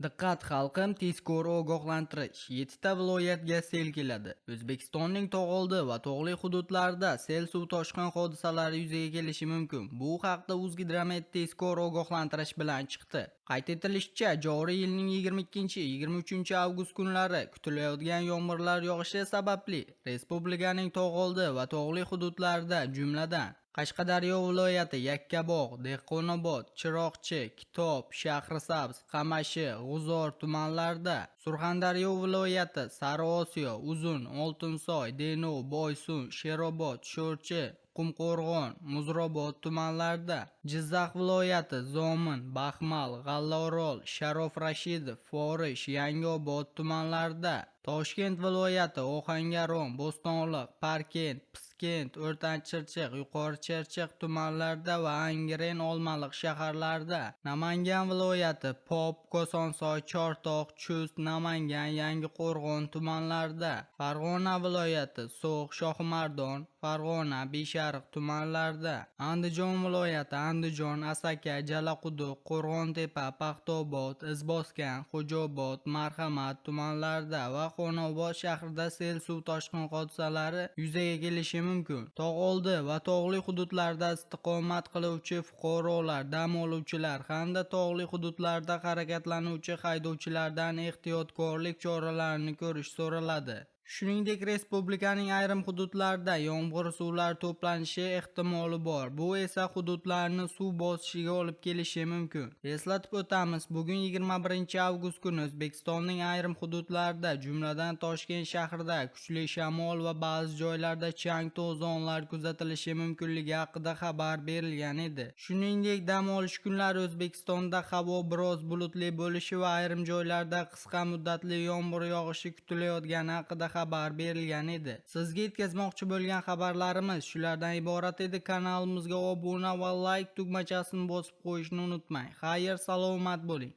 Diqqat xalqim, tezkor ogohlantirish. 7 ta viloyatga sel keladi. O'zbekistonning tog'oldi va tog'li hududlarida sel suv toshqin hodisalari yuzaga kelishi mumkin. Bu haqda O'zgidromet tezkor ogohlantirish bilan chiqdi. Qayd etilishicha, joriy yilning 22-23 avgust kunlari kutilayotgan yomg'irlar yog'ishi sababli respublikaning tog'oldi va tog'li hududlarida, jumladan Qashqadaryo viloyati Yakkabog', Dehqonobod, Chiroqchi, Kitob, Shahrisabz, Qamashi, G'uzor tumanlarida, Surxondaryo viloyati Sariosiyo, Uzun, Oltinsoy, Denov, Boysun, Sherobod, Sho'rchi, Qumqo'rg'on, Muzrabot tumanlarida, Jizzax viloyati Zomin, Baxmal, G'allaorol, Sharof Rashidov, Forish, Yangiobod tumanlarida, Toshkent viloyati Ohangaron, Bo'stonliq, Parkent, Piskent, O'rtanchirchiq, Yuqorichirchiq tumanlarida va Angren, Olmaliq shaharlarida, Namangan viloyati Pop, Kosonsoy, Chortoq, Chust, Namangan, Yangiqo'rg'on tumanlarida, Farg'ona viloyati So'x, Shohimardon, Farg'ona, Beshariq tumanlarida, Andijon viloyati Andijon, Asaka, Jalaquduq, Qo'rg'ontepa, Paxtaobod, Izboskan, Xo'jaobod, Marhamat tumanlarida va Xonobod shahrida sel suv toshqin hodisalari yuzaga kelishi mumkin. Tog'oldi va tog'li hududlarda istiqomat qiluvchi fuqarolar, dam oluvchilar hamda tog'li hududlarda harakatlanuvchi haydovchilardan ehtiyotkorlik choralarini ko'rish so'raladi. Shuningdek, respublikaning ayrim hududlarida yomg'ir suvlari to'planishi ehtimoli bor. Bu esa hududlarni suv bosishiga olib kelishi mumkin. Eslatib o'tamiz, bugun 21 avgust kuni O'zbekistonning ayrim hududlarida, jumladan Toshkent shahrida kuchli shamol va ba'zi joylarda chang to'zonlar kuzatilishi mumkinligi haqida xabar berilgan edi. Shuningdek, dam olish kunlari O'zbekistonda havo biroz bulutli bo'lishi va ayrim joylarda qisqa muddatli yomg'ir yog'ishi kutilayotgani haqida xabar berilgan edi. Sizga yetkazmoqchi bo'lgan xabarlarimiz shulardan iborat edi. Kanalimizga obuna va like tugmachasini bosib qo'yishni unutmang. Xayr, salomat bo'ling.